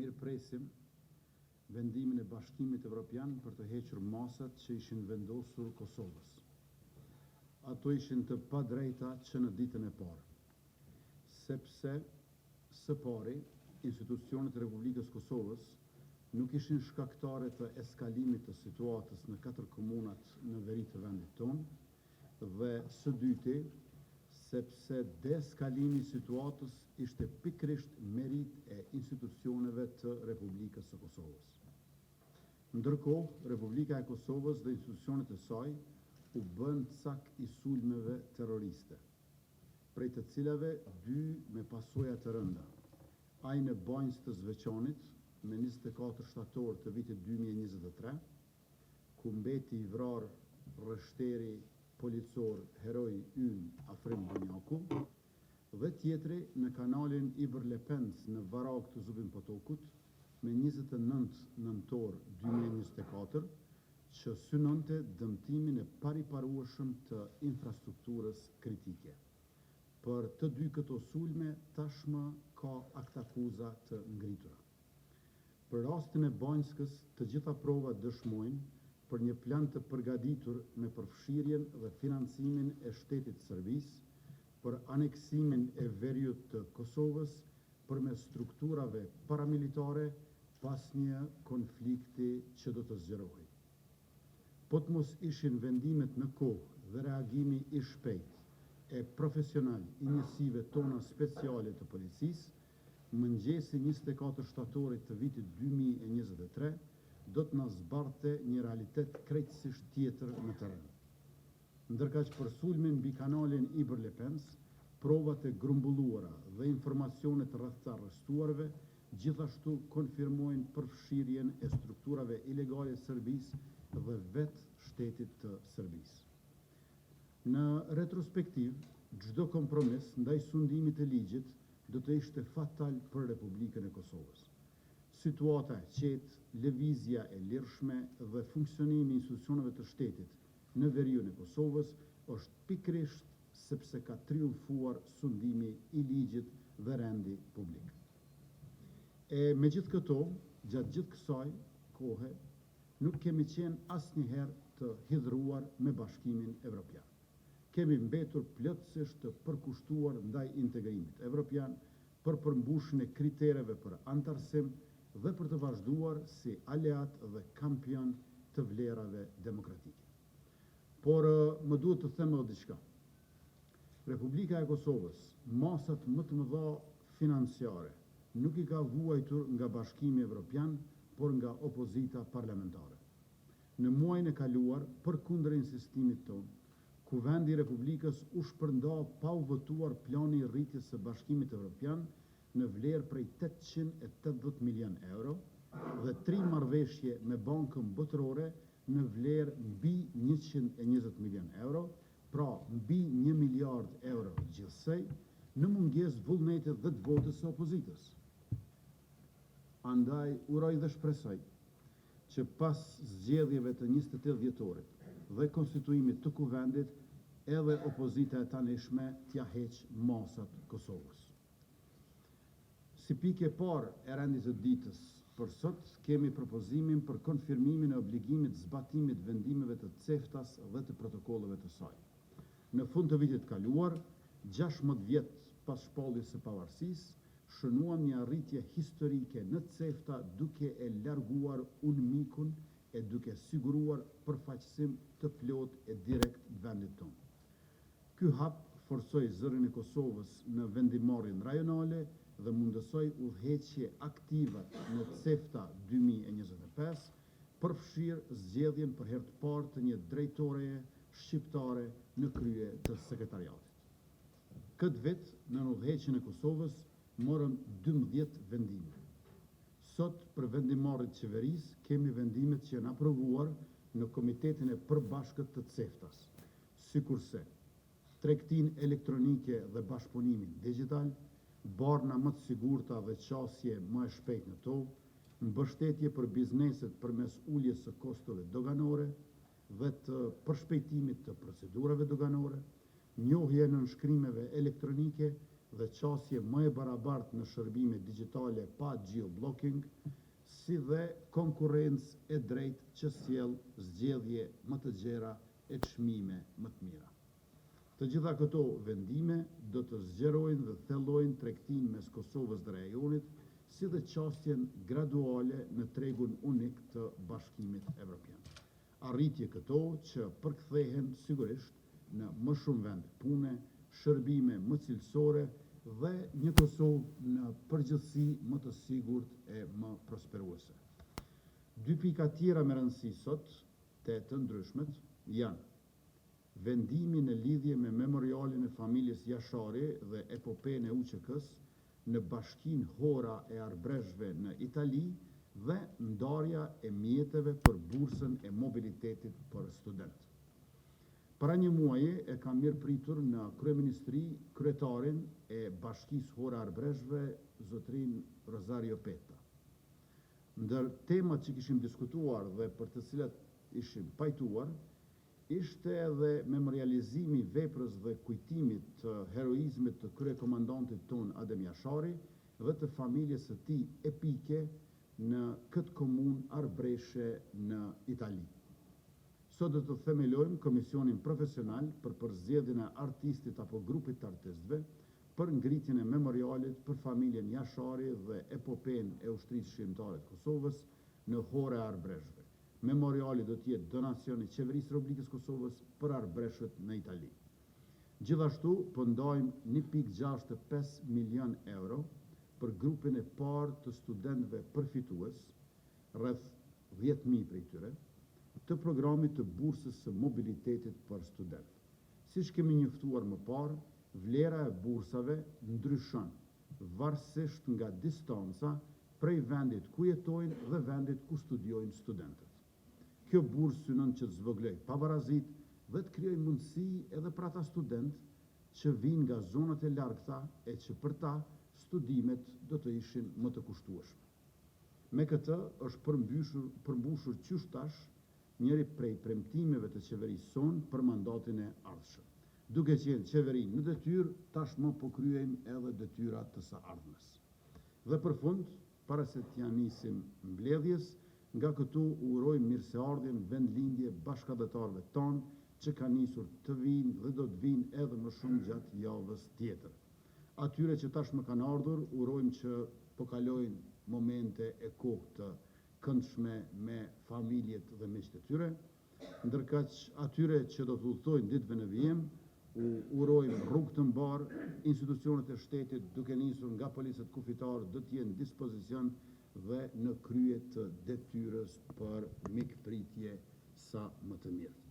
mirëpresim vendimin e Bashkimit Evropian për të hequr masat që ishin vendosur Kosovës. Ato ishin të padrejta që në ditën e parë, sepse së pari institucionet e Republikës Kosovës nuk ishin shkaktare të eskalimit të situatës në 4 komunat në veri të vendit tonë, dhe së dyti, sepse deeskalimi i situatës ishte pikërisht merit e institucioneve të Republikës së Kosovës. Ndërkohë, Republika e Kosovës dhe institucionet e saj u bën cak i sulmeve terroriste, prej të cilave 2 me pasoja të rënda. Ai në Banjës të Zveçanit me 24 shtator të vitit 2023, ku mbeti i vrarë rreshteri policor heroi ynë Afrim Banjaku, dhe tjetri në kanalin Ibër Lepens në Varak të Zubin Potokut me 29 nëntor 2024, që synonte dëmtimin e pariparueshëm të infrastrukturës kritike. Për të 2 këto sulme tashmë ka aktakuza të ngritura. Për rastin e Banjskës, të gjitha provat dëshmojnë për një plan të përgatitur me përfshirjen dhe financimin e shtetit Serbisë për aneksimin e veriut të Kosovës përmes strukturave paramilitare pas një konflikti që do të zgjerohej. Po të mos ishin vendimet në kohë dhe reagimi i shpejt e profesional i njësive tona speciale të policisë, mëngjesi 24 shtatorit të vitit 2023 do të na zbarte një realitet krejtësisht tjetër në terren. Ndërka që për sulmin mbi kanalin Ibër Lepens, provat e grumbulluara dhe informacionet rreth të arrestuarve gjithashtu konfirmojnë përfshirjen e strukturave ilegale të Serbisë dhe vetë shtetit të Serbisë. Në retrospektiv, çdo kompromis ndaj sundimit të ligjit do të ishte fatal për Republikën e Kosovës. Situata e qetë, lëvizja e lirshme dhe funksionimi i institucioneve të shtetit në veriun e Kosovës është pikërisht sepse ka triumfuar sundimi i ligjit dhe rendi publik. E me gjithë këto, gjatë gjithë kësaj kohe, nuk kemi qenë asnjëherë të hidhruar me Bashkimin Evropian. Kemi mbetur plotësisht të përkushtuar ndaj integrimit evropian për përmbushjen e kritereve për antarësim dhe për të vazhduar si aleat dhe kampion të vlerave demokratike. Por më duhet të them edhe diçka. Republika e Kosovës, masat më të mëdha financiare, nuk i ka vuajtur nga Bashkimi Evropian, por nga opozita parlamentare. Në muajin e kaluar, përkundër insistimit tonë, ku vendi i Republikës u shpërnda pa u votuar plani i rritjes së Bashkimit Evropian në vlerë prej 880 milion euro dhe 3 marrëveshje me Bankën Botërore në vlerë mbi 120 milion euro, pra mbi 1 miliard euro gjithsej, në mungesë vullnetit dhe të votës së opozitës. Andaj uroj dhe shpresoj që pas zgjedhjeve të 28 dhjetorit dhe konstituimit të kuvendit, edhe opozita e tanishme t'ja heq masat Kosovës. Si pikë e parë e rendit të ditës për sot, kemi propozimin për konfirmimin e obligimit zbatimit vendimeve të CEFTA-s dhe të protokolleve të saj. Në fund të vitit kaluar, 16 vjet pas shpalljes së pavarësisë, shënuam një arritje historike në CEFTA duke e larguar unmikun e duke siguruar përfaqësim të plot e direkt vendit tonë. Ky hap forcoi zërin e Kosovës në vendimarrjen rajonale dhe mundësoi udhëheqje aktive në CEFTA 2025, përfshirë zgjedhjen për herë të parë të një drejtoreje shqiptare në krye të sekretariatit. Këtë vit, në udhëheqjen e Kosovës, morëm 12 vendime. Sot, për vendimarrjet të qeverisë, kemi vendimet që janë aprovuar në Komitetin e Përbashkët të CEFTA-s, sikurse tregtinë elektronike dhe bashkëpunimin digital, barna më të sigurta dhe qasje më e shpejtë në tokë, mbështetje për bizneset përmes uljes së kostove doganore dhe të përshpejtimit të procedurave doganore, njohje në nënshkrimeve elektronike dhe qasje më e barabartë në shërbime digjitale pa geoblocking, si dhe konkurrencë e drejtë që sjell zgjedhje më të gjera e çmime më të mira. Të gjitha këto vendime do të zgjerojnë dhe thellojnë tregtinë mes Kosovës dhe rajonit, si dhe qasjen graduale në tregun unik të Bashkimit Evropian. Arritje këto që përkthehen sigurisht në më shumë vende pune, shërbime më cilësore dhe një Kosovë në përgjithësi më të sigurt e më prosperuese. Dy pika tjera me rëndësi sot, të ndryshmet, janë vendimi në lidhje me memorialin e familjes Jashari dhe epopen e UÇK-s në Bashkinë Hora e Arbreshve në Itali dhe ndarja e mjeteve për bursën e mobilitetit për studentë. Para një muaji e kam mirëpritur në kryeministri kryetarin e Bashkisë Hora Arbreshve, zotrin Rosario Peta. Ndër temat që kishim diskutuar dhe për të cilat ishim pajtuar, ishte edhe memorializimi veprës dhe kujtimit të heroizmit të kryekomandantit ton Adem Jashari dhe të familjes së tij epike në këtë komunë Arbreshe në Itali. Sot do të themelojmë komisionin profesional për përzgjedhjen e artistit apo grupit të artistëve për ngritjen e memorialit për familjen Jashari dhe epopen e ushtrisë shqiptare të Kosovës në Hore Arbreshve. Memoriali do të jetë donacion i Qeverisë së Republikës Kosovës për Arbreshët në Itali. Gjithashtu, po ndajmë 1.65 milion euro për grupin e parë të studentëve përfitues, rreth 10.000 prej tyre, të programit të bursës së mobilitetit për studentë. Siç kemi njoftuar më parë, vlera e bursave ndryshon varësisht nga distanca prej vendit ku jetojnë dhe vendit ku studiojnë studentët. Kjo bursë synon që të zvogëloj pabarazit dhe të krijojë mundësi edhe për ata studentë që vinë nga zonat e largëta e që për ta studimet do të ishin më të kushtueshme. Me këtë është përmbushur qysh tash njëri prej premtimeve të qeverisë sonë për mandatin e ardhshëm. Duke qenë qeverinë në detyrë, tashmë po kryejmë edhe detyrat të së ardhmes. Dhe për fund, para se t'ja nisim mbledhjes, nga këtu urojmë mirëseardhjen vendlindje bashkëdhetarëve tonë që ka nisur të vinë dhe do të vinë edhe më shumë gjatë javës tjetër. Atyre që tashmë kanë ardhur, urojmë që po kalojnë momente e kohë të këndshme me familjet dhe miqtë e tyre, ndërkaq atyre që do të udhtojnë ditëve në vijim, urojmë rrugë të mbarë, institucionet e shtetit duke nisur nga policët kufitarë do të jenë në dispozicion dhe në krye të detyrës për mikpritje sa më të mirë.